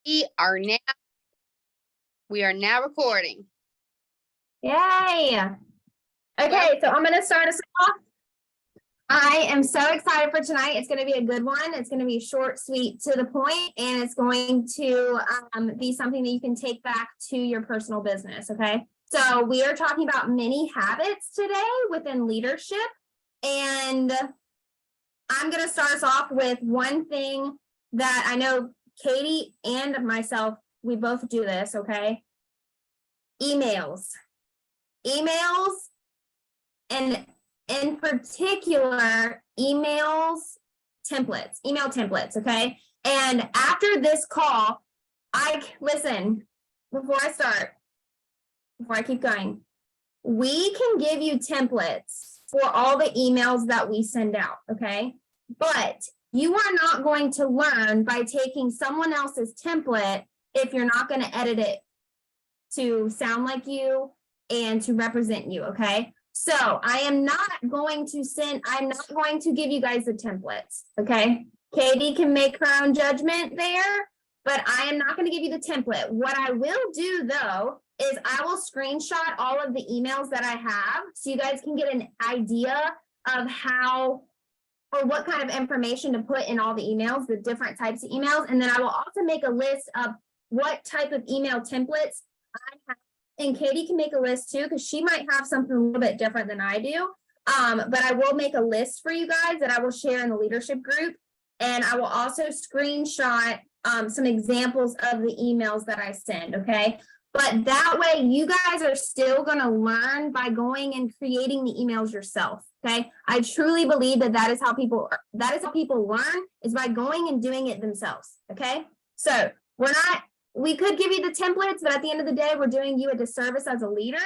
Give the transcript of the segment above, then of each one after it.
We are now recording. Yay. Okay, so I'm going to start us off. I am so excited for tonight. It's going to be a good one. It's going to be short, sweet, to the point, and it's going to be something that you can take back to your personal business, okay? So we are talking about mini habits today within leadership, and I'm going to start us off with one thing that I know Katie and myself, we both do this, okay? Emails, and in particular, email templates, okay? And after this call, listen, before I keep going, we can give you templates for all the emails that we send out, okay? But you are not going to learn by taking someone else's template if you're not going to edit it to sound like you and to represent you, okay? So I'm not going to give you guys the templates, okay? Katie can make her own judgment there, but I am not going to give you the template. What I will do though, is I will screenshot all of the emails that I have so you guys can get an idea of how or what kind of information to put in all the emails, the different types of emails. And then I will also make a list of what type of email templates I have. And Katie can make a list too, because she might have something a little bit different than I do. But I will make a list for you guys that I will share in the leadership group. And I will also screenshot some examples of the emails that I send, okay? But that way you guys are still gonna learn by going and creating the emails yourself, okay? I truly believe that is how people learn, is by going and doing it themselves, okay? So we could give you the templates, but at the end of the day, we're doing you a disservice as a leader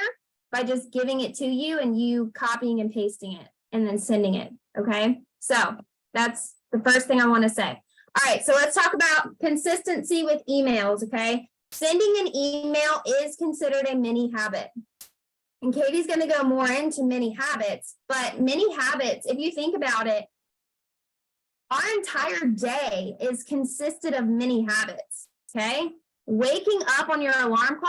by just giving it to you and you copying and pasting it and then sending it, okay? So that's the first thing I wanna say. All right, so let's talk about consistency with emails, okay? Sending an email is considered a mini habit. And Katie's going to go more into mini habits, but mini habits, if you think about it, our entire day is consisted of mini habits, okay? Waking up to your alarm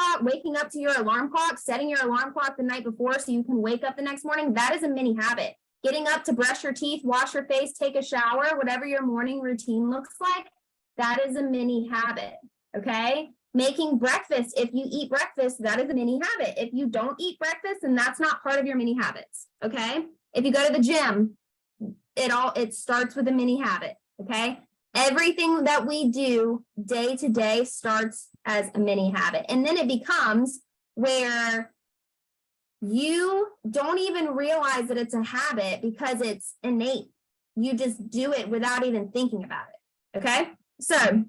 clock, setting your alarm clock the night before so you can wake up the next morning, that is a mini habit. Getting up to brush your teeth, wash your face, take a shower, whatever your morning routine looks like, that is a mini habit, okay? Making breakfast, if you eat breakfast, that is a mini habit. If you don't eat breakfast, then that's not part of your mini habits, okay? If you go to the gym, it starts with a mini habit, okay? Everything that we do day to day starts as a mini habit. And then it becomes where you don't even realize that it's a habit because it's innate. You just do it without even thinking about it, okay? So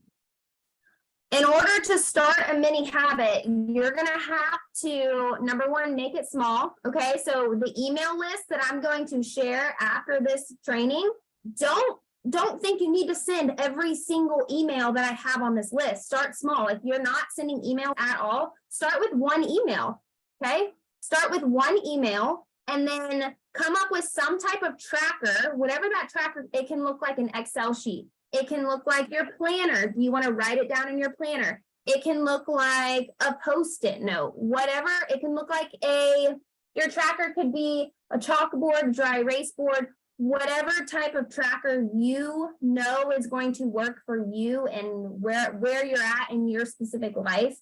in order to start a mini habit, you're going to have to, number one, make it small, okay? So the email list that I'm going to share after this training, don't think you need to send every single email that I have on this list. Start small. If you're not sending email at all, start with one email, okay? Start with one email and then come up with some type of tracker, whatever that tracker, it can look like an Excel sheet. It can look like your planner. Do you want to write it down in your planner? It can look like a Post-it note, whatever. It can look like your tracker could be a chalkboard, dry erase board, whatever type of tracker you know is going to work for you and where you're at in your specific life,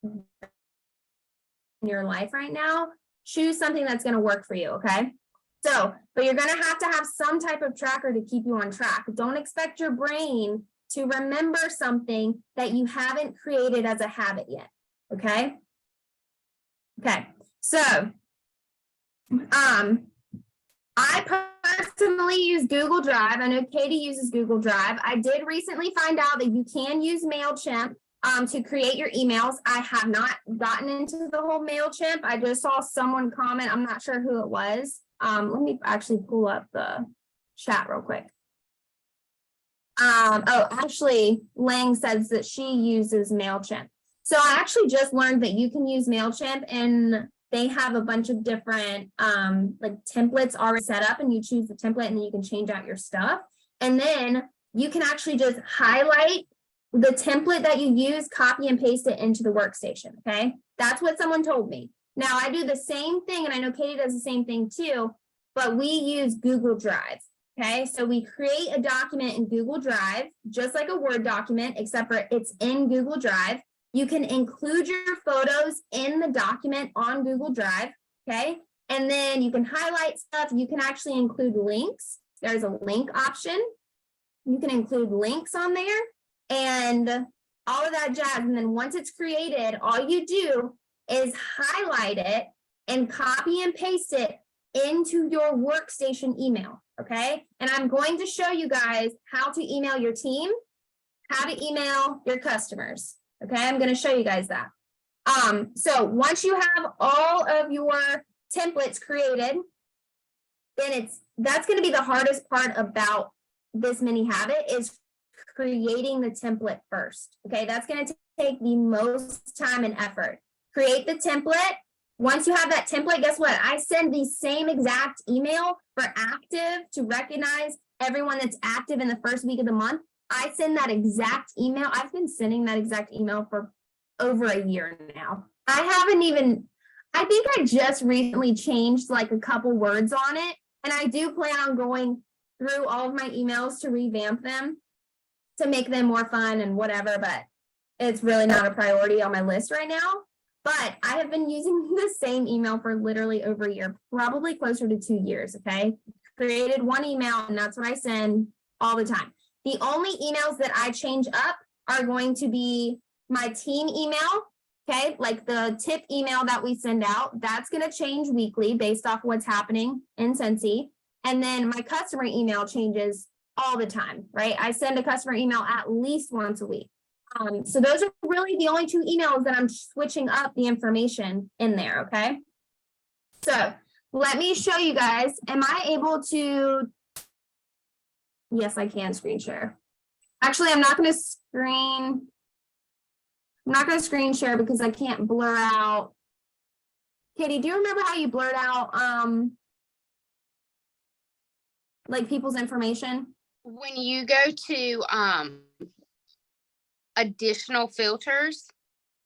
in your life right now. Choose something that's going to work for you, okay? So, but you're going to have some type of tracker to keep you on track. Don't expect your brain to remember something that you haven't created as a habit yet, okay? Okay, so I personally use Google Drive. I know Katie uses Google Drive. I did recently find out that you can use MailChimp to create your emails. I have not gotten into the whole MailChimp. I just saw someone comment. I'm not sure who it was. Let me actually pull up the chat real quick. Actually, Lang says that she uses MailChimp. So I actually just learned that you can use MailChimp and they have a bunch of different like templates already set up, and you choose the template and then you can change out your stuff. And then you can actually just highlight the template that you use, copy and paste it into the workstation, okay? That's what someone told me. Now I do the same thing, and I know Katie does the same thing too, but we use Google Drive, okay? So we create a document in Google Drive, just like a Word document, except for it's in Google Drive. You can include your photos in the document on Google Drive, okay? And then you can highlight stuff. You can actually include links. There's a link option. You can include links on there and all of that jazz. And then once it's created, all you do is highlight it and copy and paste it into your workstation email, okay? And I'm going to show you guys how to email your team, how to email your customers, okay? I'm going to show you guys that. So once you have all of your templates created, then that's going to be the hardest part about this mini habit is creating the template first, okay? That's going to take the most time and effort. Create the template. Once you have that template, guess what? I send the same exact email for active to recognize everyone that's active in the first week of the month. I send that exact email. I've been sending that exact email for over a year now. I think I just recently changed like a couple words on it. And I do plan on going through all of my emails to revamp them, to make them more fun and whatever, but it's really not a priority on my list right now. But I have been using the same email for literally over a year, probably closer to 2 years, okay? Created one email and that's what I send all the time. The only emails that I change up are going to be my team email, okay? Like the tip email that we send out, that's gonna change weekly based off what's happening in Scentsy. And then my customer email changes all the time, right? I send a customer email at least once a week. So those are really the only 2 emails that I'm switching up the information in there, okay? So let me show you guys. Am I able to? Yes, I can screen share. Actually, I'm not going to screen share because I can't blur out. Katie, do you remember how you blurred out like people's information? When you go to additional filters.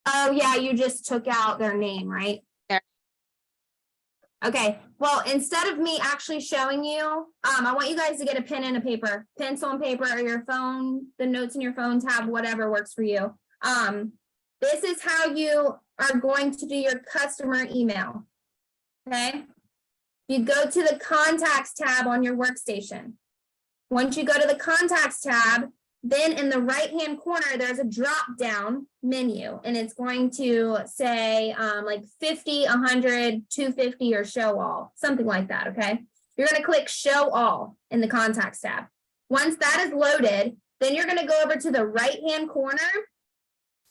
Oh yeah, you just took out their name, right? Yeah. Okay, well, instead of me actually showing you, I want you guys to get a pen and a paper, pencil and paper, or your phone, the notes in your phone tab, whatever works for you. This is how you are going to do your customer email, okay? You go to the contacts tab on your workstation. Once you go to the contacts tab, then in the right-hand corner, there's a drop-down menu, and it's going to say like 50, 100, 250, or show all, something like that, okay? You're going to click show all in the contacts tab. Once that is loaded, then you're going to go over to the right-hand corner,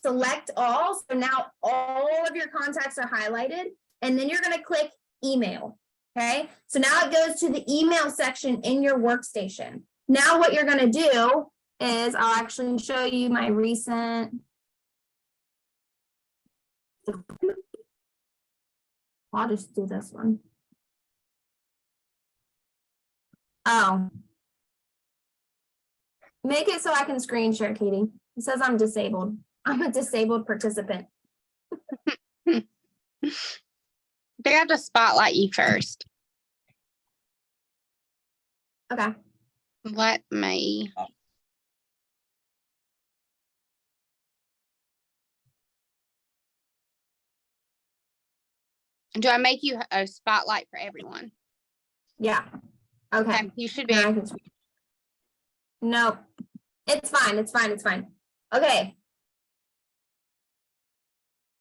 select all. So now all of your contacts are highlighted, and then you're going to click email, okay? So now it goes to the email section in your workstation. Now what you're going to do is I'll actually show you my recent. I'll just do this one. Oh. Make it so I can screen share, Katie. It says I'm disabled. I'm a disabled participant. They have to spotlight you first. Okay. Let me. Do I make you a spotlight for everyone? Yeah. Okay. You should be. No, it's fine. It's fine. It's fine. Okay.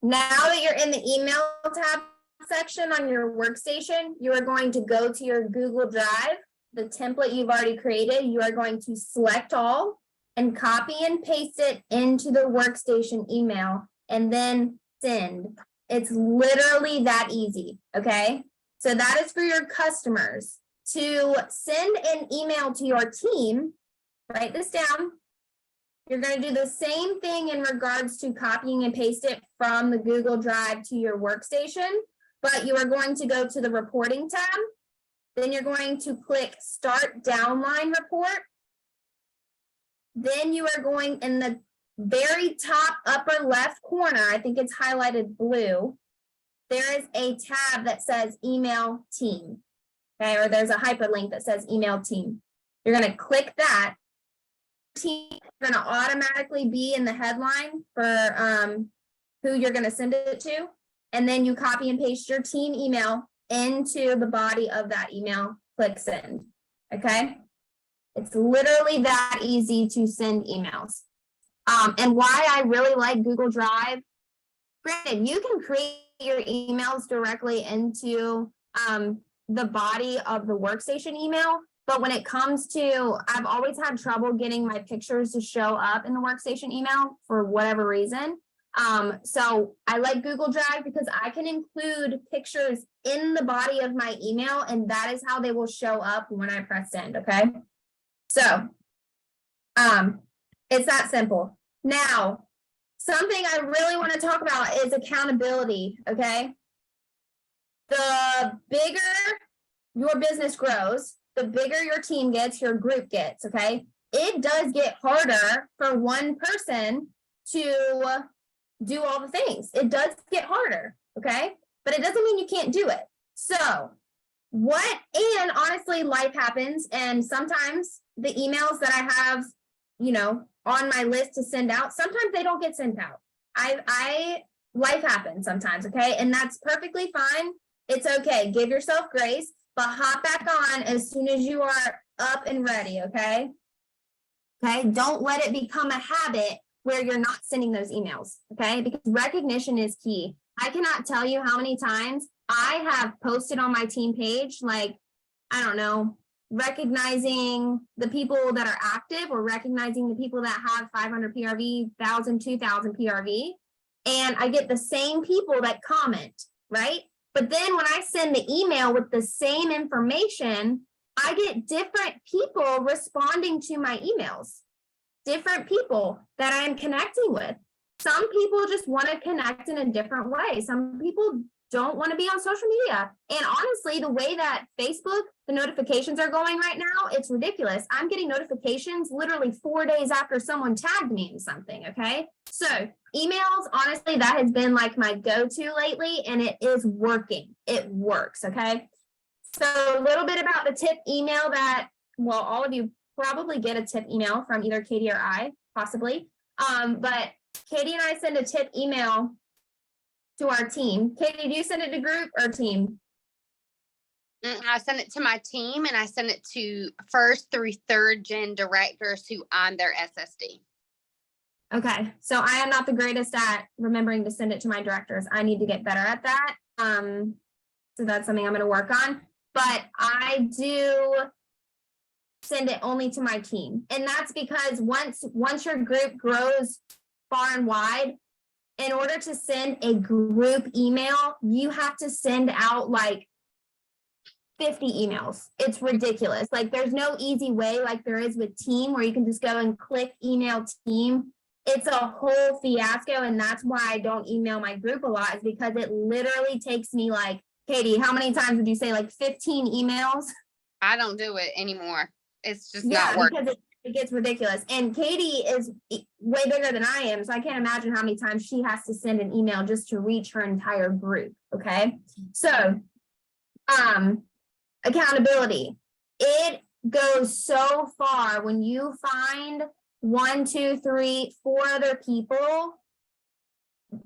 Now that you're in the email tab section on your workstation, you are going to go to your Google Drive, the template you've already created. You are going to select all and copy and paste it into the workstation email and then send. It's literally that easy, okay? So that is for your customers. To send an email to your team, write this down. You're going to do the same thing in regards to copying and paste it from the Google Drive to your workstation, but you are going to go to the reporting tab. Then you're going to click Start Downline Report. Then you are going in the very top upper left corner, I think it's highlighted blue, there is a tab that says email team. Okay, or there's a hyperlink that says email team. You're going to click that. Team is going to automatically be in the headline for who you're going to send it to. And then you copy and paste your team email into the body of that email. Click send. Okay. It's literally that easy to send emails. And why I really like Google Drive. Granted, you can create your emails directly into the body of the Workstation email. But when it comes to, I've always had trouble getting my pictures to show up in the Workstation email for whatever reason. So I like Google Drive because I can include pictures in the body of my email, and that is how they will show up when I press send. Okay. So it's that simple. Now, something I really want to talk about is accountability. Okay. The bigger your business grows, the bigger your team gets, your group gets. Okay. It does get harder for one person to do all the things. It does get harder. Okay. But it doesn't mean you can't do it. So and honestly, life happens. And sometimes the emails that I have, on my list to send out, sometimes they don't get sent out. Life happens sometimes. Okay. And that's perfectly fine. It's okay. Give yourself grace, but hop back on as soon as you are up and ready. Okay. Okay. Don't let it become a habit where you're not sending those emails. Okay. Because recognition is key. I cannot tell you how many times I have posted on my team page, recognizing the people that are active or recognizing the people that have 500 PRV, 1,000, 2,000 PRV. And I get the same people that comment, right? But then when I send the email with the same information, I get different people responding to my emails, different people that I am connecting with. Some people just want to connect in a different way. Some people don't want to be on social media. And honestly, the way that Facebook, the notifications are going right now, it's ridiculous. I'm getting notifications literally 4 days after someone tagged me in something, okay? So emails, honestly, that has been like my go-to lately, and it is working. It works, okay? So a little bit about the tip email that, all of you probably get a tip email from either Katie or I, possibly. But Katie and I send a tip email to our team. Katie, do you send it to group or team? I send it to my team, and I send it to 1st through 3rd gen directors who I'm their SSD. Okay, so I am not the greatest at remembering to send it to my directors. I need to get better at that. So that's something I'm going to work on. But I do send it only to my team, and that's because once your group grows far and wide, in order to send a group email, you have to send out like 50 emails. It's ridiculous. Like there's no easy way like there is with team where you can just go and click email team. It's a whole fiasco. And that's why I don't email my group a lot, is because it literally takes me like, Katie, how many times would you say, like 15 emails? I don't do it anymore. It's just not working. Because it gets ridiculous. And Katie is way bigger than I am, so I can't imagine how many times she has to send an email just to reach her entire group. Okay. So accountability. It goes so far when you find 1, 2, 3, 4 other people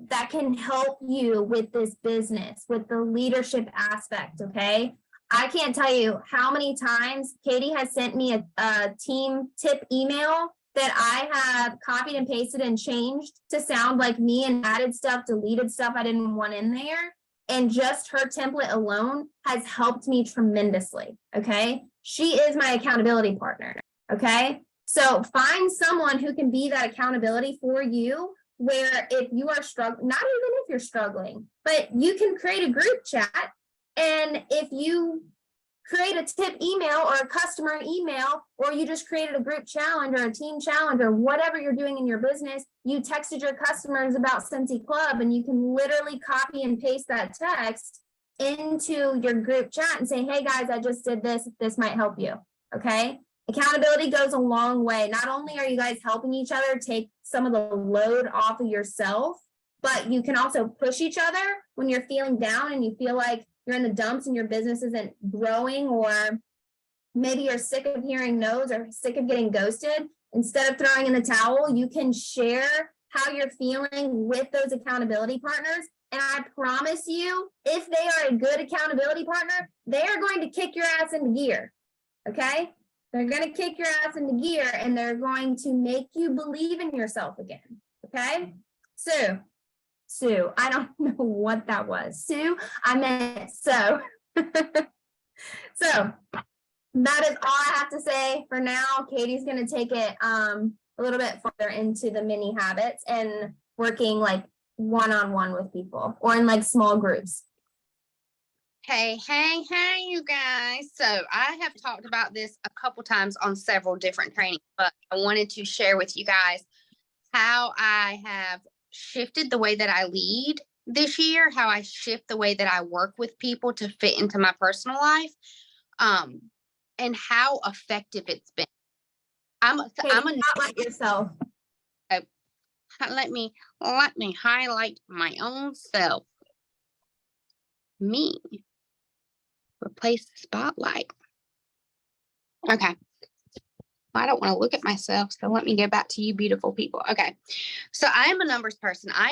that can help you with this business, with the leadership aspect. Okay. I can't tell you how many times Katie has sent me a team tip email that I have copied and pasted and changed to sound like me and added stuff, deleted stuff I didn't want in there. And just her template alone has helped me tremendously. Okay. She is my accountability partner. Okay. So find someone who can be that accountability for you, where if you are struggling, not even if you're struggling, but you can create a group chat. And if you create a tip email or a customer email, or you just created a group challenge or a team challenge or whatever you're doing in your business, you texted your customers about Scentsy Club, and you can literally copy and paste that text into your group chat and say, hey guys, I just did this. This might help you. Okay. Accountability goes a long way. Not only are you guys helping each other take some of the load off of yourself, but you can also push each other when you're feeling down and you feel like you're in the dumps and your business isn't growing, or maybe you're sick of hearing no's or sick of getting ghosted. Instead of throwing in the towel, you can share how you're feeling with those accountability partners. And I promise you, if they are a good accountability partner, they are going to kick your ass into gear. Okay? They're going to kick your ass into gear and they're going to make you believe in yourself again. Okay? Sue, I don't know what that was. Sue, I meant so. So that is all I have to say for now. Katie's going to take it a little bit further into the mini habits and working like one-on-one with people or in like small groups. Hey, you guys. So I have talked about this a couple times on several different trainings, but I wanted to share with you guys how I have shifted the way that I lead this year, how I shift the way that I work with people to fit into my personal life, and how effective it's been. I'm a not yourself. Let me highlight my own self. Me. Replace the spotlight. Okay. I don't want to look at myself, so let me go back to you beautiful people. Okay. So I am a numbers person. I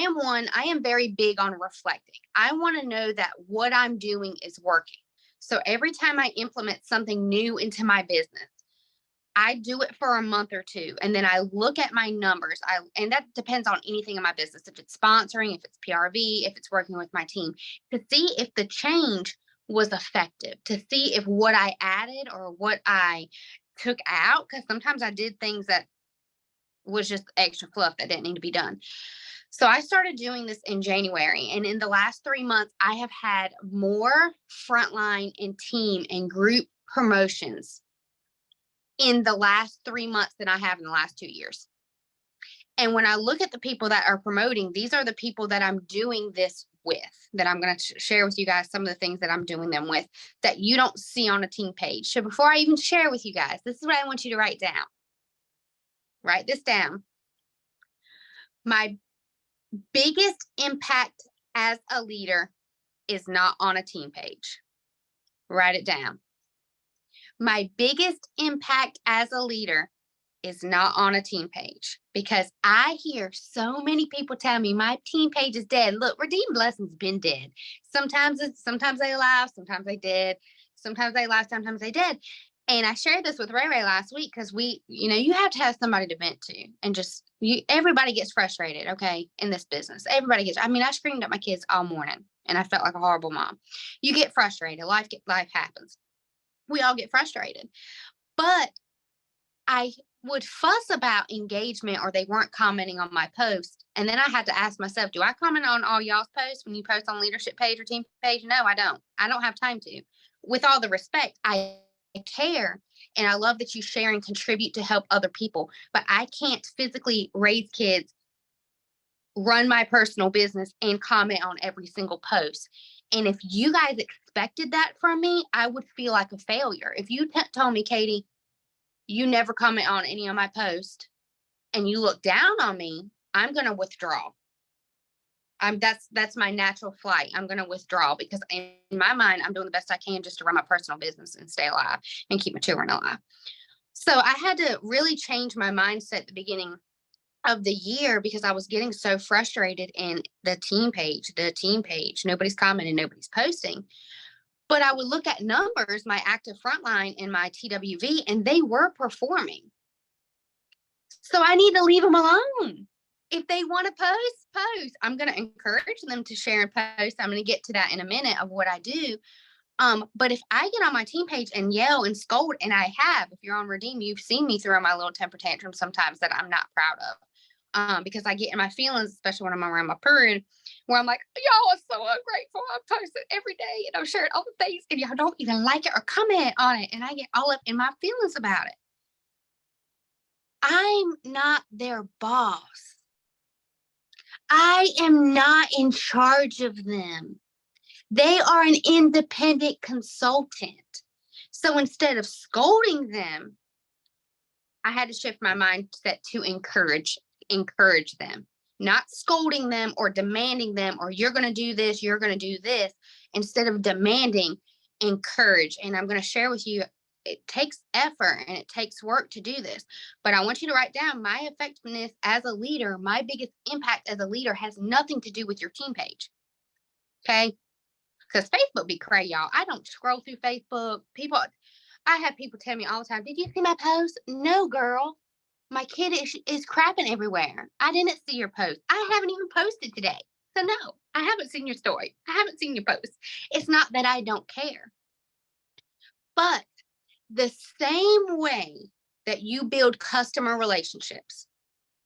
am very big on reflecting. I want to know that what I'm doing is working. So every time I implement something new into my business, I do it for a month or two, and then I look at my numbers. And that depends on anything in my business. If it's sponsoring, if it's PRV, if it's working with my team, to see if the change was effective, to see if what I added or what I took out, because sometimes I did things that was just extra fluff that didn't need to be done. So I started doing this in January, and in the last 3 months, I have had more frontline and team and group promotions in the last 3 months than I have in the last 2 years. And when I look at the people that are promoting, these are the people that I'm doing this with, that I'm going to share with you guys some of the things that I'm doing them with that you don't see on a team page. So before I even share with you guys, this is what I want you to write down. Write this down. My biggest impact as a leader is not on a team page. Write it down. My biggest impact as a leader is not on a team page, because I hear so many people tell me my team page is dead. Look, Redeemed Blessings been dead. Sometimes they laugh, sometimes they did, sometimes they laugh, sometimes they did. And I shared this with Ray last week because you have to have somebody to vent to, and everybody gets frustrated, okay, in this business. I screamed at my kids all morning and I felt like a horrible mom. You get frustrated. Life happens. We all get frustrated. But I would fuss about engagement, or they weren't commenting on my post. And then I had to ask myself, do I comment on all y'all's posts when you post on leadership page or team page? No, I don't. I don't have time to. With all the respect, I care. And I love that you share and contribute to help other people. But I can't physically raise kids, run my personal business, and comment on every single post. And if you guys expected that from me, I would feel like a failure. If you told me, Katie, you never comment on any of my posts and you look down on me, I'm going to withdraw. That's my natural flight. I'm going to withdraw, because in my mind, I'm doing the best I can just to run my personal business and stay alive and keep my children alive. So I had to really change my mindset at the beginning of the year, because I was getting so frustrated in the team page. Nobody's commenting, nobody's posting. But I would look at numbers, my active frontline and my TWV, and they were performing. So I need to leave them alone. If they want to post. I'm going to encourage them to share and post. I'm going to get to that in a minute of what I do. But if I get on my team page and yell and scold, and I have, if you're on Redeem, you've seen me throw my little temper tantrum sometimes that I'm not proud of. Because I get in my feelings, especially when I'm around my period, where I'm like, y'all are so ungrateful. I'm posting every day and I'm sharing all the things, and y'all don't even like it or comment on it. And I get all up in my feelings about it. I'm not their boss. I am not in charge of them. They are an independent consultant. So instead of scolding them, I had to shift my mindset to encourage them, not scolding them or demanding them, or you're going to do this, you're going to do this. Instead of demanding, encourage. And I'm going to share with you, it takes effort and it takes work to do this. But I want you to write down my effectiveness as a leader, my biggest impact as a leader has nothing to do with your team page. Okay. Because Facebook be crazy, y'all. I don't scroll through Facebook. I have people tell me all the time, did you see my post? No, girl. My kid is crapping everywhere. I didn't see your post. I haven't even posted today. So no, I haven't seen your story. I haven't seen your post. It's not that I don't care. But the same way that you build customer relationships,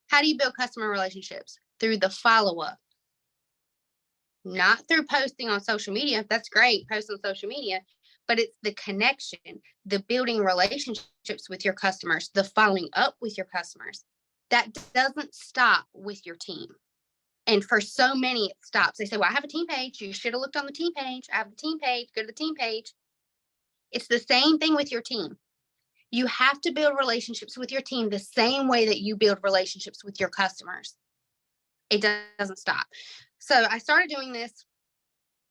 how do you build customer relationships? Through the follow-up. Not through posting on social media. That's great, post on social media, but it's the connection, the building relationships with your customers, the following up with your customers. That doesn't stop with your team. And for so many, it stops. They say, well, I have a team page. You should have looked on the team page. I have the team page. Go to the team page. It's the same thing with your team. You have to build relationships with your team the same way that you build relationships with your customers. It doesn't stop. So I started doing this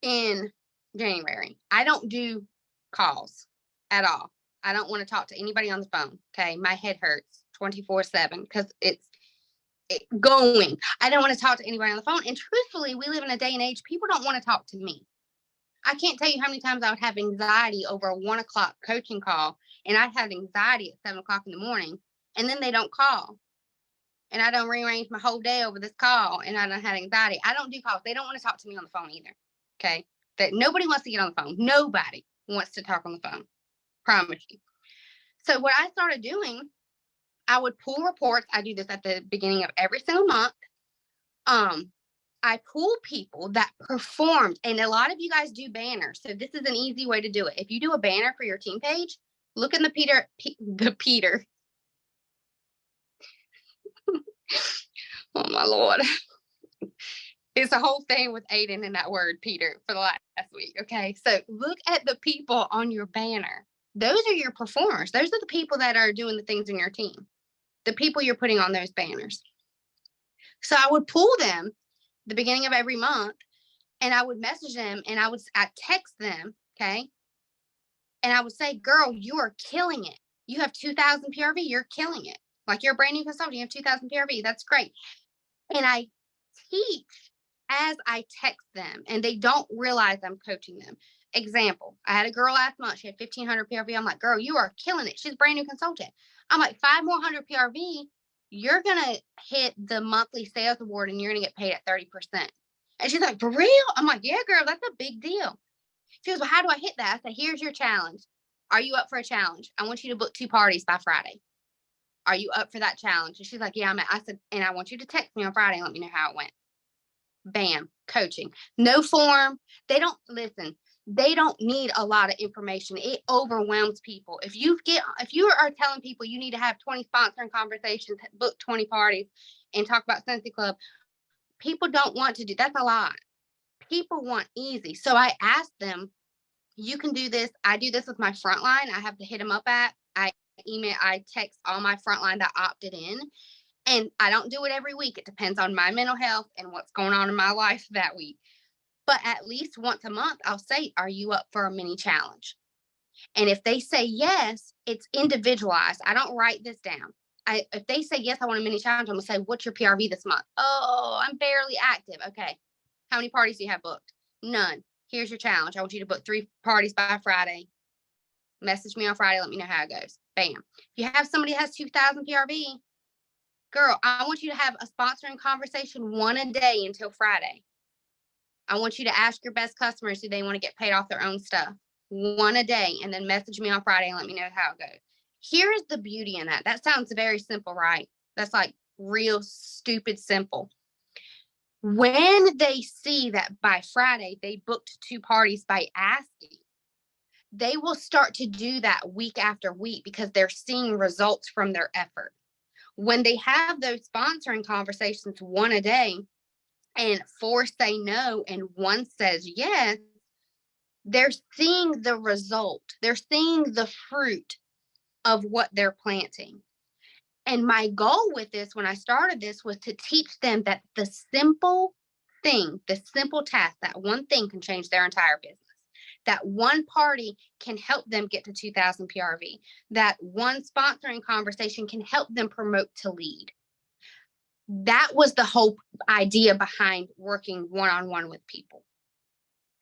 in January. I don't do calls at all. I don't want to talk to anybody on the phone. Okay. My head hurts 24/7 because it's going. I don't want to talk to anybody on the phone. And truthfully, we live in a day and age, people don't want to talk to me. I can't tell you how many times I would have anxiety over a 1:00 coaching call, and I'd have anxiety at 7:00 in the morning, and then they don't call. And I don't rearrange my whole day over this call, and I don't have anxiety. I don't do calls. They don't want to talk to me on the phone either. Okay. That nobody wants to get on the phone. Nobody wants to talk on the phone. Promise you. So what I started doing, I would pull reports. I do this at the beginning of every single month. I pull people that performed, and a lot of you guys do banners. So this is an easy way to do it. If you do a banner for your team page, look in the Peter. Oh my Lord. It's a whole thing with Aiden and that word, Peter, for the last week. Okay. So look at the people on your banner. Those are your performers. Those are the people that are doing the things in your team, the people you're putting on those banners. So I would pull them the beginning of every month, and I would message them, and I text them. Okay. And I would say, girl, you are killing it. You have 2,000 PRV. You're killing it. Like, you're a brand new consultant. You have 2,000 PRV. That's great. And I teach as I text them, and they don't realize I'm coaching them. Example, I had a girl last month. She had 1,500 PRV. I'm like, girl, you are killing it. She's a brand new consultant. I'm like, 500 more PRV, you're going to hit the monthly sales award, and you're going to get paid at 30%. And she's like, for real? I'm like, yeah, girl, that's a big deal. She goes, well, how do I hit that? I said, here's your challenge. Are you up for a challenge? I want you to book 2 parties by Friday. Are you up for that challenge? And she's like, yeah, I said, and I want you to text me on Friday and let me know how it went. Bam, coaching. No form. They don't need a lot of information. It overwhelms people. If you are telling people you need to have 20 sponsoring conversations, book 20 parties, and talk about Sensi Club, people don't want to do. That's a lot. People want easy. So I asked them, you can do this. I do this with my frontline. I have to hit them up at. I text all my frontline that opted in. And I don't do it every week. It depends on my mental health and what's going on in my life that week. But at least once a month, I'll say, are you up for a mini challenge? And if they say yes, it's individualized. I don't write this down. If they say yes, I want a mini challenge, I'm going to say, what's your PRV this month? Oh, I'm barely active. Okay. How many parties do you have booked? None. Here's your challenge. I want you to book 3 parties by Friday. Message me on Friday. Let me know how it goes. Bam. If you have somebody that has 2,000 PRV, girl, I want you to have a sponsoring conversation 1 a day until Friday. I want you to ask your best customers, do they want to get paid off their own stuff? 1 a day, and then message me on Friday and let me know how it goes. Here's the beauty in that. That sounds very simple, right? That's like real stupid simple. When they see that by Friday they booked 2 parties by asking, they will start to do that week after week because they're seeing results from their effort. When they have those sponsoring conversations 1 a day and 4 say no and 1 says yes, they're seeing the result. They're seeing the fruit of what they're planting. And my goal with this, when I started this, was to teach them that the simple thing, the simple task, that one thing can change their entire business. That one party can help them get to 2000 PRV. That one sponsoring conversation can help them promote to lead. That was the whole idea behind working one-on-one with people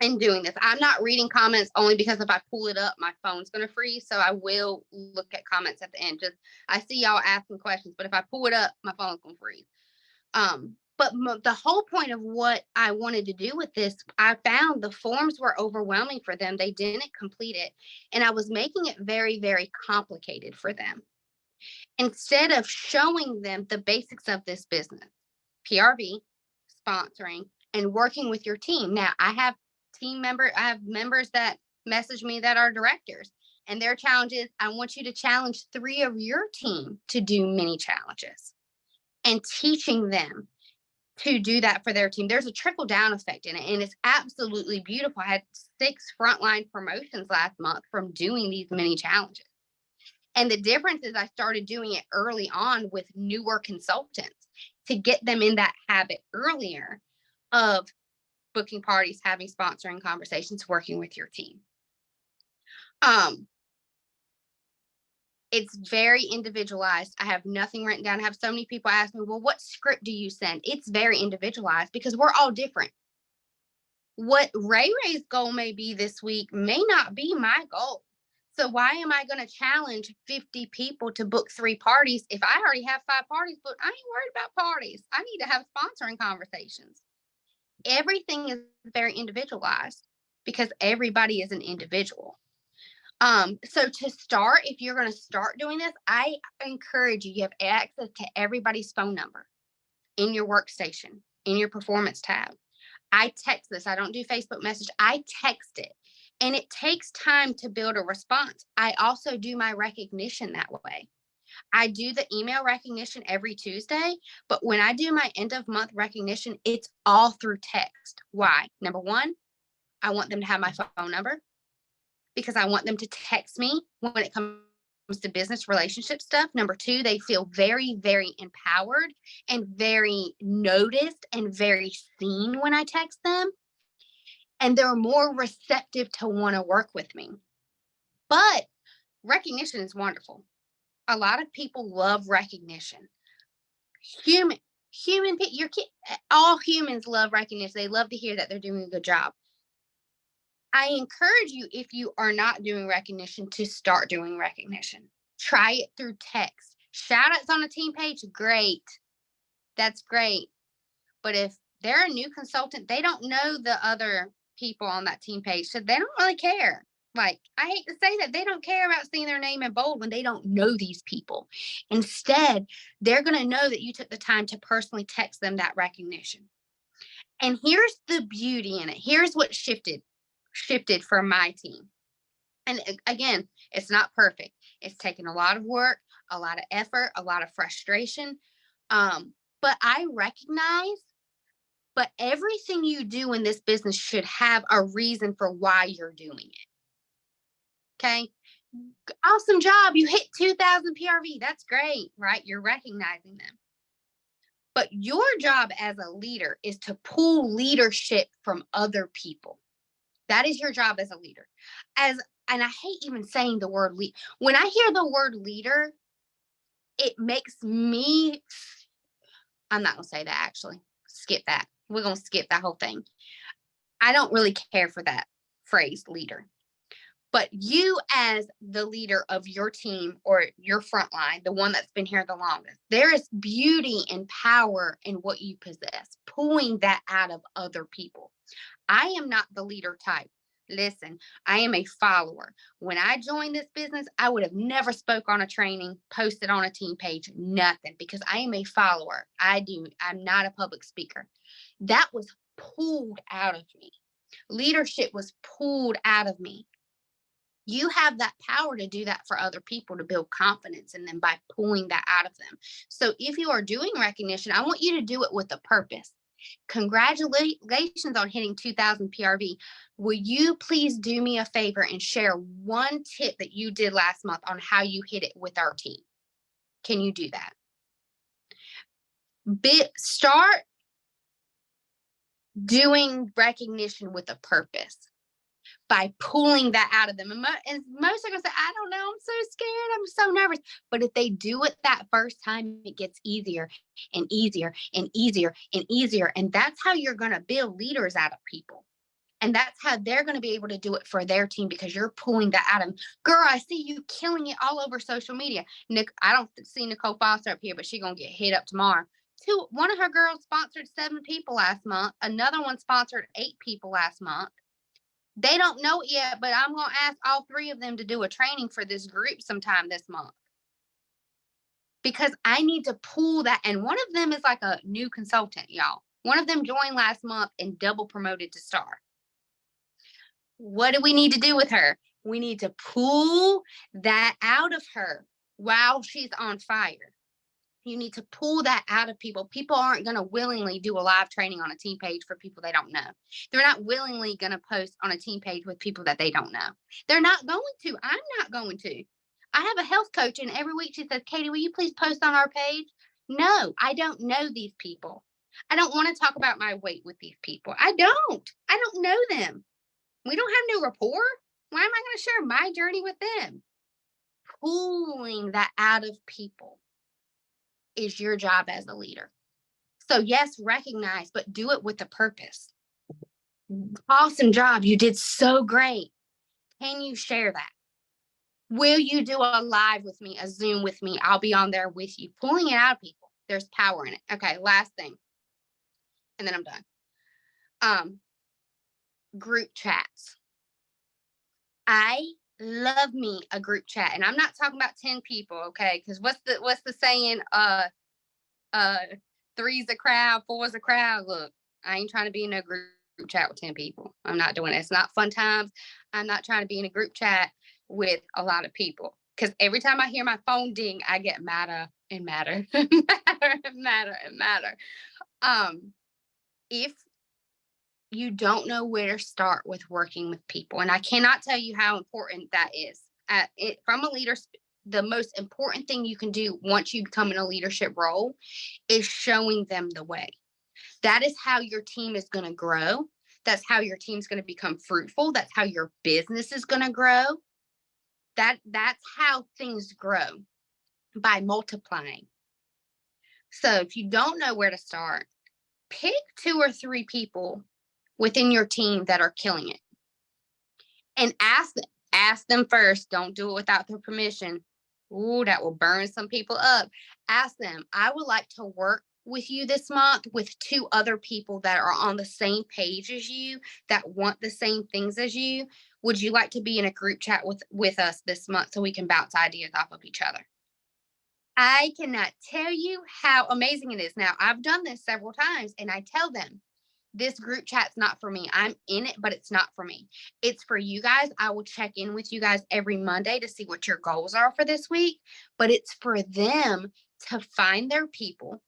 and doing this. I'm not reading comments only because if I pull it up, my phone's going to freeze. So I will look at comments at the end. Just I see y'all asking questions, but if I pull it up, my phone's going to freeze. But the whole point of what I wanted to do with this, I found the forms were overwhelming for them. They didn't complete it. And I was making it very, very complicated for them. Instead of showing them the basics of this business, PRV, sponsoring, and working with your team. Now, I have members that message me that are directors, and their challenge is, I want you to challenge 3 of your team to do mini challenges, and teaching them to do that for their team. There's a trickle down effect in it, and it's absolutely beautiful. I had 6 frontline promotions last month from doing these mini challenges. And the difference is I started doing it early on with newer consultants to get them in that habit earlier of booking parties, having sponsoring conversations, working with your team. It's very individualized. I have nothing written down. I have so many people ask me, well, what script do you send? It's very individualized because we're all different. What Ray's goal may be this week may not be my goal. So why am I going to challenge 50 people to book 3 parties if I already have 5 parties booked? I ain't worried about parties. I need to have sponsoring conversations. Everything is very individualized because everybody is an individual. So to start, if you're going to start doing this, I encourage you have access to everybody's phone number in your workstation, in your performance tab. I text this. I don't do Facebook message. I text it. And it takes time to build a response. I also do my recognition that way. I do the email recognition every Tuesday, but when I do my end of month recognition, it's all through text. Why? Number 1, I want them to have my phone number because I want them to text me when it comes to business relationship stuff. Number 2, they feel very, very empowered and very noticed and very seen when I text them. And they're more receptive to want to work with me. But recognition is wonderful. A lot of people love recognition. All humans love recognition. They love to hear that they're doing a good job. I encourage you, if you are not doing recognition, to start doing recognition. Try it through text. Shout outs on a team page, great. That's great. But if they're a new consultant, they don't know the other people on that team page, so they don't really care. Like, I hate to say that, they don't care about seeing their name in bold when they don't know these people. Instead, they're going to know that you took the time to personally text them that recognition. And here's the beauty in it. Here's what shifted for my team. And again, it's not perfect. It's taken a lot of work, a lot of effort, a lot of frustration. But I recognize, but everything you do in this business should have a reason for why you're doing it. Okay. Awesome job. You hit 2000 PRV. That's great, right? You're recognizing them. But your job as a leader is to pull leadership from other people. That is your job as a leader. And I hate even saying the word lead. When I hear the word leader, it makes me, I'm not going to say that actually. Skip that. We're going to skip that whole thing. I don't really care for that phrase, leader. But you as the leader of your team or your front line, the one that's been here the longest, there is beauty and power in what you possess, pulling that out of other people. I am not the leader type. Listen, I am a follower. When I joined this business, I would have never spoke on a training, posted on a team page, nothing, because I am a follower. I'm not a public speaker. That was pulled out of me. Leadership was pulled out of me. You have that power to do that for other people, to build confidence in them by pulling that out of them. So if you are doing recognition, I want you to do it with a purpose. Congratulations on hitting 2000 PRV. Will you please do me a favor and share one tip that you did last month on how you hit it with our team? Can you do that? Start doing recognition with a purpose by pulling that out of them. And most are going to say, I don't know, I'm so scared, I'm so nervous. But if they do it that first time, it gets easier and easier and easier and easier. And that's how you're going to build leaders out of people. And that's how they're going to be able to do it for their team, because you're pulling that out of them. Girl, I see you killing it all over social media. I don't see Nicole Foster up here, but she's going to get hit up tomorrow. One of her girls sponsored 7 people last month. Another one sponsored 8 people last month. They don't know it yet, but I'm going to ask all 3 of them to do a training for this group sometime this month, because I need to pull that. And one of them is like a new consultant, y'all. One of them joined last month and double promoted to star. What do we need to do with her? We need to pull that out of her while she's on fire. You need to pull that out of people. People aren't going to willingly do a live training on a team page for people they don't know. They're not willingly going to post on a team page with people that they don't know. They're not going to. I'm not going to. I have a health coach, and every week she says, Katie, will you please post on our page? No, I don't know these people. I don't want to talk about my weight with these people. I don't know them. We don't have no rapport. Why am I going to share my journey with them? Pulling that out of people is your job as a leader. So yes, recognize, but do it with a purpose. Awesome job. You did so great. Can you share that? Will you do a live with me, a Zoom with me? I'll be on there with you. Pulling it out of people. There's power in it. Okay, last thing. And then I'm done. Group chats. I love me a group chat, and I'm not talking about 10 people, okay? Because what's the saying? Three's a crowd, four's a crowd. Look, I ain't trying to be in a group chat with 10 people. I'm not doing it. It's not fun times. I'm not trying to be in a group chat with a lot of people, because every time I hear my phone ding, I get madder and madder and madder and madder. If you don't know where to start with working with people, and I cannot tell you how important that is. From a leader, the most important thing you can do once you become in a leadership role is showing them the way. That is how your team is going to grow. That's how your team's going to become fruitful. That's how your business is going to grow. That's how things grow, by multiplying. So if you don't know where to start, pick 2 or 3 people within your team that are killing it, and ask them first. Don't do it without their permission. Ooh, that will burn some people up. Ask them, I would like to work with you this month with 2 other people that are on the same page as you, that want the same things as you. Would you like to be in a group chat with us this month so we can bounce ideas off of each other? I cannot tell you how amazing it is. Now, I've done this several times, and I tell them, this group chat's not for me. I'm in it, but it's not for me. It's for you guys. I will check in with you guys every Monday to see what your goals are for this week, but it's for them to find their people,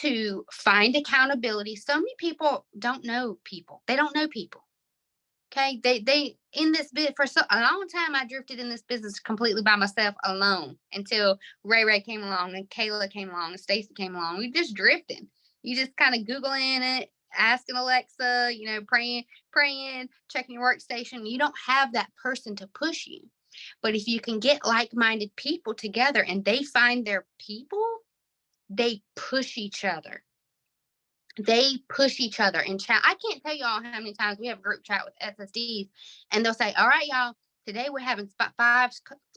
to find accountability. So many people don't know people. They don't know people. Okay. They in this bit for a long time, I drifted in this business completely by myself, alone, until Ray came along, and Kayla came along, and Stacy came along. We just drifting. You just kind of Googling it, asking Alexa, praying, checking your workstation. You don't have that person to push you. But if you can get like-minded people together and they find their people, they push each other. They push each other in chat. I can't tell y'all how many times we have a group chat with SSDs, and they'll say, all right, y'all, today we're having 5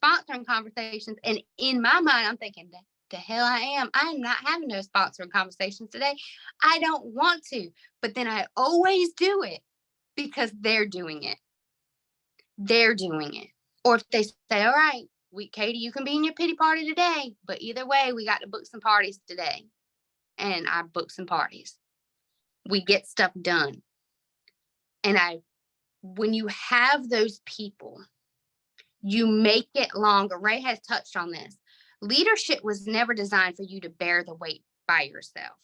sponsoring conversations. And in my mind, I'm thinking, the hell I am. I'm not having no sponsoring conversations today. I don't want to, but then I always do it because they're doing it. They're doing it. Or if they say, all right, Katie, you can be in your pity party today, but either way, we got to book some parties today. And I book some parties. We get stuff done. And when you have those people, you make it longer. Ray has touched on this. Leadership was never designed for you to bear the weight by yourself.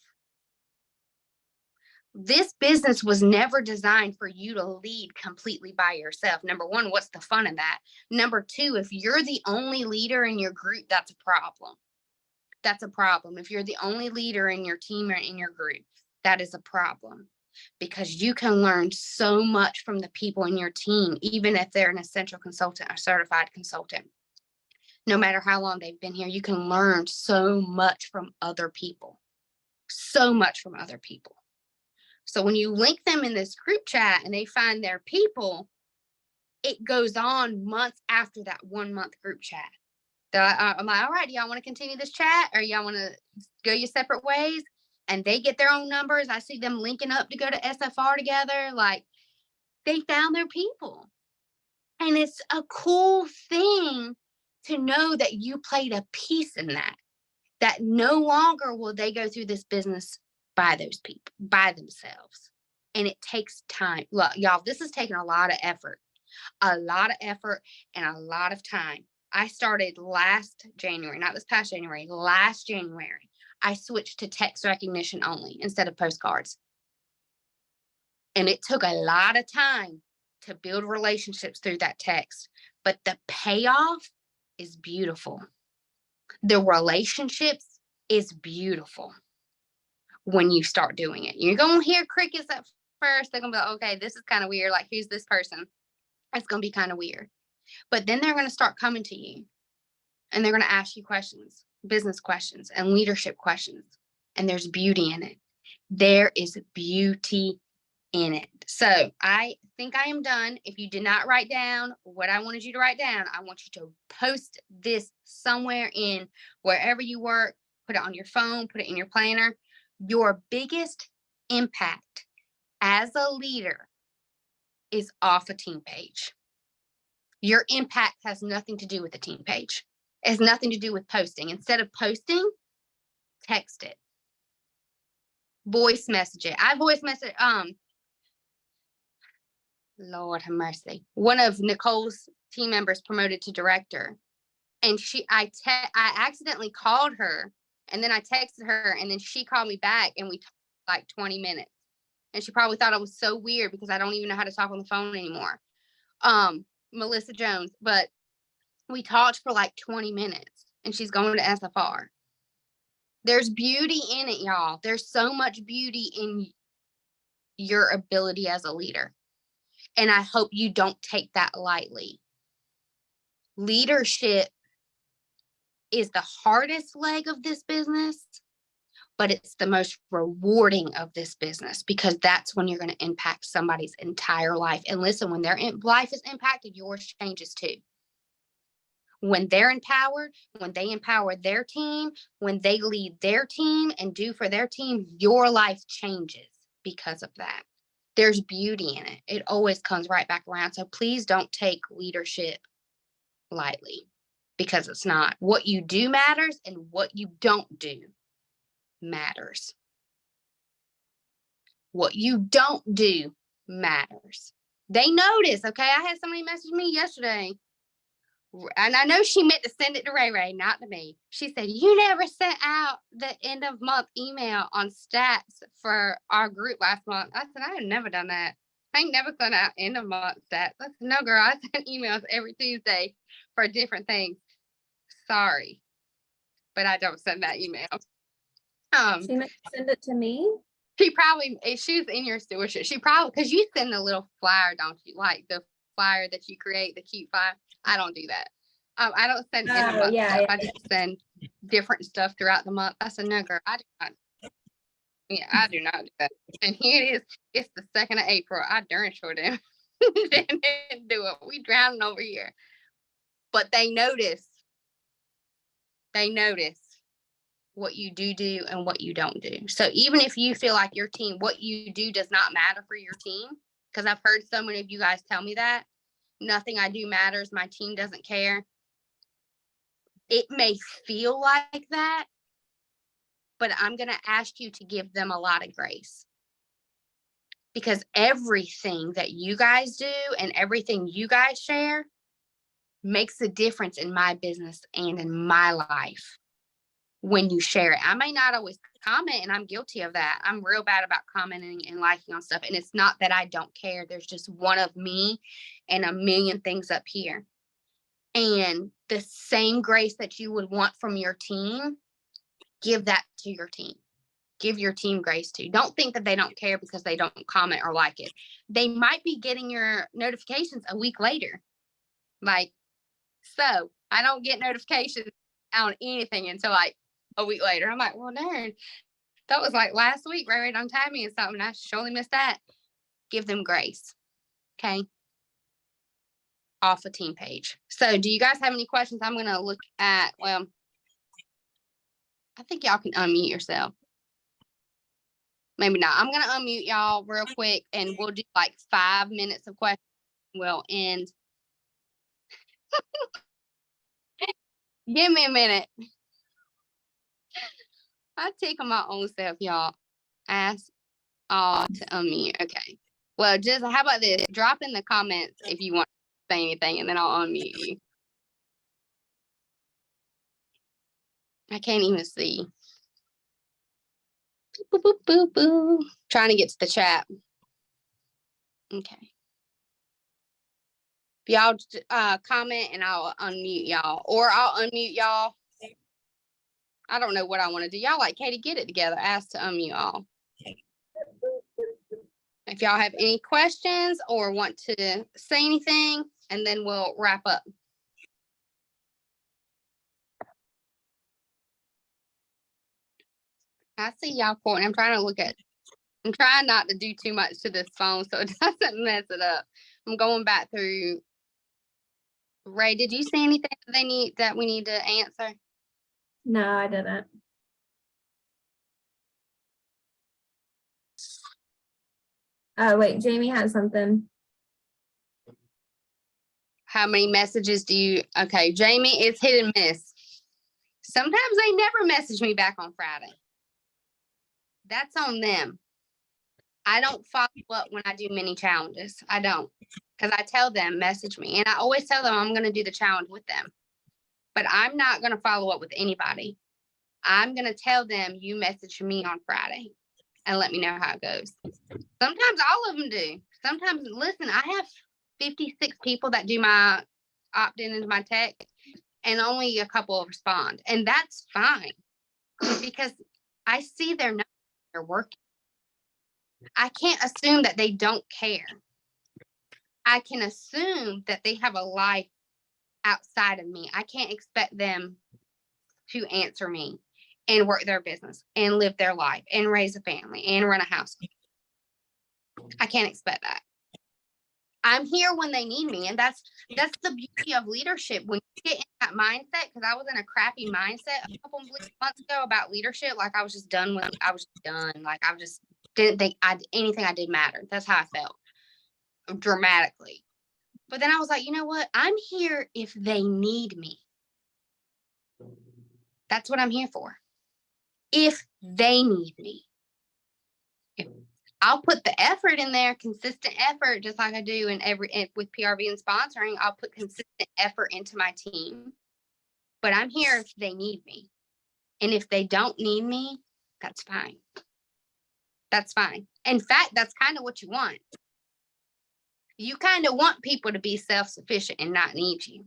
This business was never designed for you to lead completely by yourself. Number one, what's the fun in that? Number two, if you're the only leader in your group, that's a problem. That's a problem. If you're the only leader in your team or in your group, that is a problem, because you can learn so much from the people in your team, even if they're an essential consultant or certified consultant. No matter how long they've been here, you can learn so much from other people. So much from other people. So when you link them in this group chat and they find their people, it goes on months after that 1 month group chat. I'm like, all right, do y'all want to continue this chat, or y'all want to go your separate ways? And they get their own numbers. I see them linking up to go to SFR together. Like, they found their people. And it's a cool thing to know that you played a piece in that, that no longer will they go through this business by those people, by themselves. And it takes time. Look, y'all, this has taken a lot of effort and a lot of time. I started last January, not this past January, last January. I switched to text recognition only instead of postcards. And it took a lot of time to build relationships through that text. But the payoff is beautiful. The relationships is beautiful when you start doing it. You're going to hear crickets at first. They're going to be like, okay, this is kind of weird. Like, who's this person? It's going to be kind of weird. But then they're going to start coming to you and they're going to ask you questions, business questions and leadership questions. And there's beauty in it. There is beauty in it. So I think I am done. If you did not write down what I wanted you to write down, I want you to post this somewhere in wherever you work, put it on your phone, put it in your planner. Your biggest impact as a leader is off a team page. Your impact has nothing to do with the team page. It has nothing to do with posting. Instead of posting, text it. Voice message it. I voice message, Lord have mercy. One of Nicole's team members promoted to director. And I accidentally called her, and then I texted her, and then she called me back, and we talked like 20 minutes. And she probably thought it was so weird because I don't even know how to talk on the phone anymore. Melissa Jones, but we talked for like 20 minutes, and she's going to SFR. There's beauty in it, y'all. There's so much beauty in your ability as a leader. And I hope you don't take that lightly. Leadership is the hardest leg of this business, but it's the most rewarding of this business, because that's when you're going to impact somebody's entire life. And listen, when their life is impacted, yours changes too. When they're empowered, when they empower their team, when they lead their team and do for their team, your life changes because of that. There's beauty in it. It always comes right back around. So please don't take leadership lightly, because it's not. What you do matters, and what you don't do matters. What you don't do matters. They notice, okay? I had somebody message me yesterday, and I know she meant to send it to Ray Ray, not to me. She said, you never sent out the end of month email on stats for our group last month. I said, I have never done that. I ain't never sent out end of month stats. I said, no, girl, I send emails every Tuesday for different things. Sorry, but I don't send that email. She meant to send it to me. She's in your stewardship. She probably, because you send the little flyer, don't you? Like the flyer that you create, the cute flyer. I don't do that. I don't send end of month stuff. I just send different stuff throughout the month. I said, no, girl, I do not. Yeah, I do not do that. And here it is. It's the 2nd of April. I darn sure didn't do it. We drowning over here. But they notice. They notice what you do and what you don't do. So even if you feel like your team, what you do does not matter for your team, because I've heard so many of you guys tell me that nothing I do matters, my team doesn't care. It may feel like that, but I'm going to ask you to give them a lot of grace, because everything that you guys do and everything you guys share makes a difference in my business and in my life. when you share it. I may not always comment, and I'm guilty of that. I'm real bad about commenting and liking on stuff. And it's not that I don't care. There's just one of me and a million things up here. And the same grace that you would want from your team, give that to your team. Give your team grace too. Don't think that they don't care because they don't comment or like it. They might be getting your notifications a week later. Like, so I don't get notifications on anything until like a week later. I'm like, well, darn, that was like last week, right on timing and something. I surely missed that. Give them grace. Okay. Off a team page. So do you guys have any questions? I'm going to look at, well, I think y'all can unmute yourself. Maybe not. I'm going to unmute y'all real quick and we'll do like 5 minutes of questions. We'll end. Give me a minute. I tickle my own self, y'all. Ask all to unmute. Okay. Well, just how about this? Drop in the comments if you want to say anything, and then I'll unmute you. I can't even see. Boop, boop, boop, boop. Trying to get to the chat. Okay. Y'all comment and I'll unmute y'all, or I'll unmute y'all. I don't know what I want to do. Y'all like, Katie, get it together. Ask to unmute all. If y'all have any questions or want to say anything, and then we'll wrap up. I see y'all, Courtney. I'm trying not to do too much to this phone so it doesn't mess it up. I'm going back through. Ray, did you see anything that we need to answer? No, I didn't. Oh, wait, Jamie has something. How many messages do you, okay, Jamie, it's hit and miss. Sometimes they never message me back on Friday. That's on them. I don't follow up when I do mini challenges. I don't, because I tell them, message me. And I always tell them I'm going to do the challenge with them. But I'm not going to follow up with anybody. I'm going to tell them you message me on Friday and let me know how it goes. Sometimes all of them do. Sometimes, listen, I have 56 people that do my opt-in into my text, and only a couple respond. And that's fine because I see their numbers are working. I can't assume that they don't care. I can assume that they have a life outside of me. I can't expect them to answer me and work their business and live their life and raise a family and run a house. I can't expect that. I'm here when they need me. And that's the beauty of leadership. When you get in that mindset, because I was in a crappy mindset a couple months ago about leadership, like I was just done. Like I just didn't think anything I did mattered. That's how I felt dramatically. But then I was like, you know what? I'm here if they need me. That's what I'm here for. If they need me. I'll put the effort in there, consistent effort, just like I do with PRV and sponsoring. I'll put consistent effort into my team. But I'm here if they need me. And if they don't need me, that's fine. That's fine. In fact, that's kind of what you want. You kind of want people to be self-sufficient and not need you.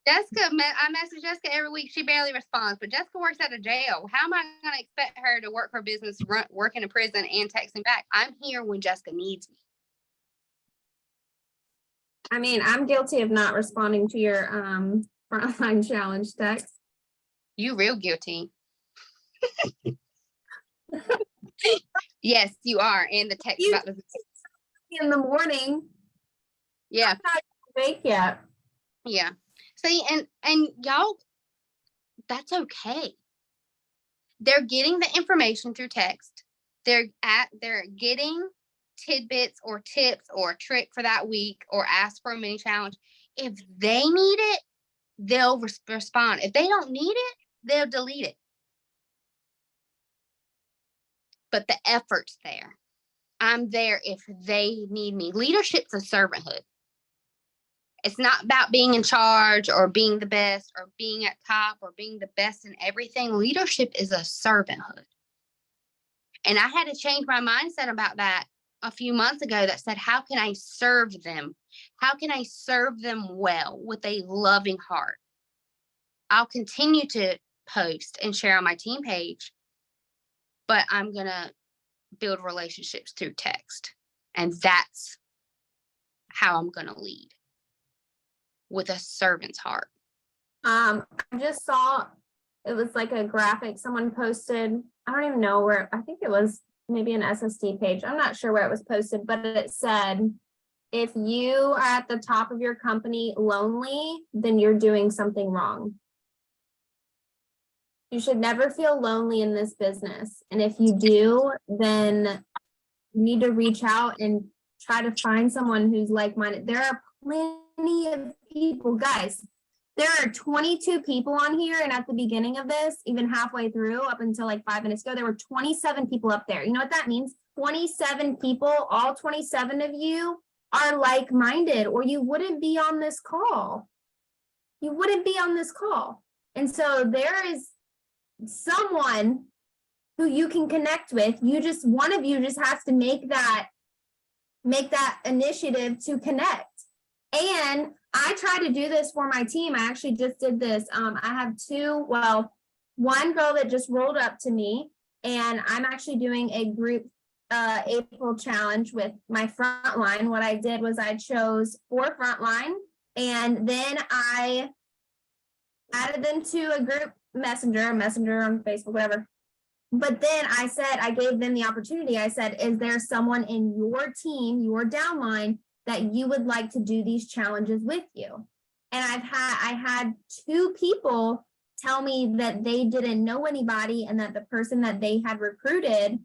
Jessica, I message Jessica every week. She barely responds, but Jessica works at a jail. How am I going to expect her to work her business, work in a prison, and texting back? I'm here when Jessica needs me. I mean, I'm guilty of not responding to your frontline challenge text. You real guilty. Yes, you are. And the text about the in the morning. Yeah. I'm not awake yet. Yeah. See, and y'all, that's okay. They're getting the information through text. They're getting tidbits or tips or a trick for that week or ask for a mini challenge. If they need it, they'll respond. If they don't need it, they'll delete it. But the effort's there. I'm there if they need me. Leadership's a servanthood. It's not about being in charge or being the best or being at top or being the best in everything. Leadership is a servanthood. And I had to change my mindset about that a few months ago that said, how can I serve them? How can I serve them well with a loving heart? I'll continue to post and share on my team page, but I'm going to build relationships through text. And that's how I'm going to lead, with a servant's heart. I just saw, it was like a graphic someone posted. I don't even know where, I think it was maybe an SSD page. I'm not sure where it was posted, but it said, if you are at the top of your company lonely, then you're doing something wrong. You should never feel lonely in this business. And if you do, then you need to reach out and try to find someone who's like-minded. There are plenty of people, guys. There are 22 people on here. And at the beginning of this, even halfway through, up until like 5 minutes ago, there were 27 people up there. You know what that means? 27 people, all 27 of you are like-minded, or you wouldn't be on this call. You wouldn't be on this call. And so there is someone who you can connect with. One of you just has to make that initiative to connect. And I try to do this for my team. I actually just did this. I have one girl that just rolled up to me, and I'm actually doing a group April challenge with my frontline. What I did was I chose 4 frontline, and then I added them to a group messenger on Facebook, whatever. But then I gave them the opportunity. I said, is there someone in your team, your downline, that you would like to do these challenges with you? And I had 2 people tell me that they didn't know anybody, and that the person that they had recruited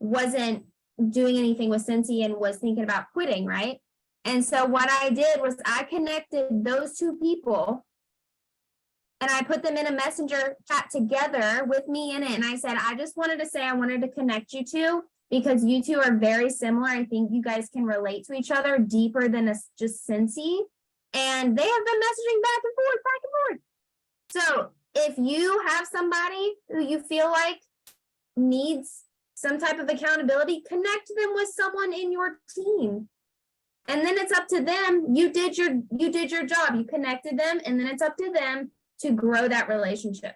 wasn't doing anything with Cincy and was thinking about quitting, right? And so what I did was I connected those 2 people, and I put them in a messenger chat together with me in it. And I said, I just wanted to say, I wanted to connect you 2 because you 2 are very similar. I think you guys can relate to each other deeper than just Cincy. And they have been messaging back and forth. So if you have somebody who you feel like needs some type of accountability, connect them with someone in your team. And then it's up to them. You did your job. You connected them, and then it's up to them to grow that relationship.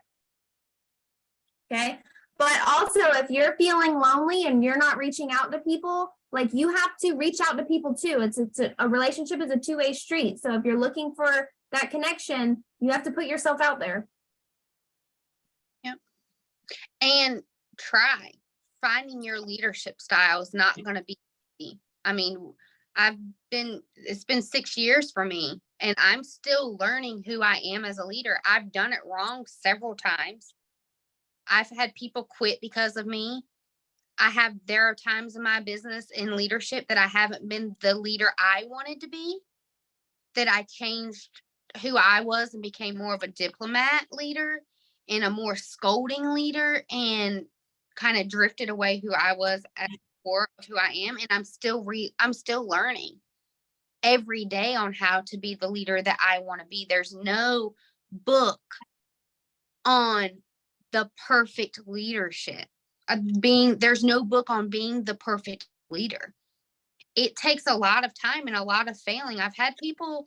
Okay. But also, if you're feeling lonely and you're not reaching out to people, like, you have to reach out to people too. A relationship is a 2-way street. So if you're looking for that connection, you have to put yourself out there. Yep. And finding your leadership style is not going to be easy. I mean, it's been 6 years for me, and I'm still learning who I am as a leader. I've done it wrong several times. I've had people quit because of me. There are times in my business in leadership that I haven't been the leader I wanted to be, that I changed who I was and became more of a diplomat leader and a more scolding leader, and kind of drifted away who I was at the core of who I am. And I'm still learning every day on how to be the leader that I want to be. There's no book on the perfect leadership. There's no book on being the perfect leader. It takes a lot of time and a lot of failing. I've had people,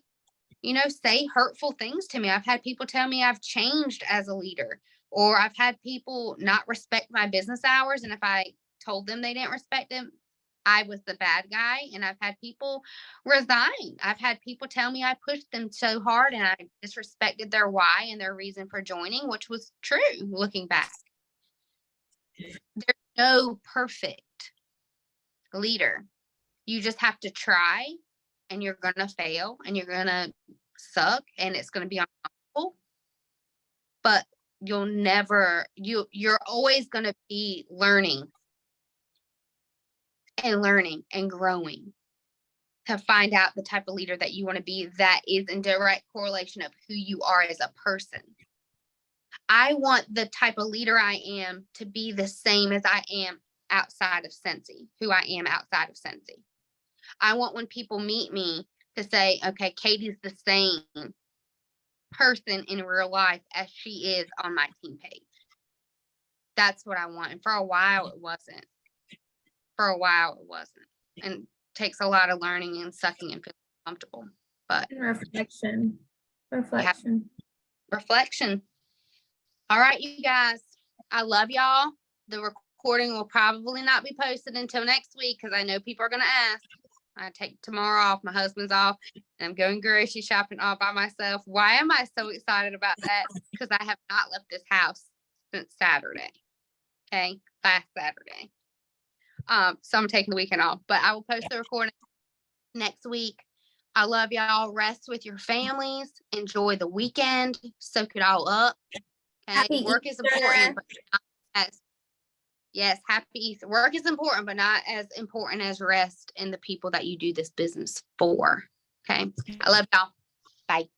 say hurtful things to me. I've had people tell me I've changed as a leader, or I've had people not respect my business hours. And if I told them they didn't respect them, I was the bad guy. And I've had people resign. I've had people tell me I pushed them so hard and I disrespected their why and their reason for joining, which was true looking back. There's no perfect leader. You just have to try, and you're going to fail, and you're going to suck, and it's going to be uncomfortable, but you're always going to be learning and growing to find out the type of leader that you want to be, that is in direct correlation of who you are as a person. I want the type of leader I am to be the same as I am outside of Cincy, who I am outside of Cincy. I want when people meet me to say, okay, Katie's the same person in real life as she is on my team page. That's what I want. And for a while, it wasn't. And it takes a lot of learning and sucking and feeling comfortable. But reflection. Reflection. All right, you guys. I love y'all. The recording will probably not be posted until next week because I know people are going to ask. I take tomorrow off. My husband's off. And I'm going grocery shopping all by myself. Why am I so excited about that? Because I have not left this house since Saturday. Okay, last Saturday. So I'm taking the weekend off, but I will post the recording next week. I love y'all. Rest with your families. Enjoy the weekend. Soak it all up. Okay, Happy work Easter. is important, but not as happy Easter. Work is important, but not as important as rest and the people that you do this business for. Okay, I love y'all. Bye.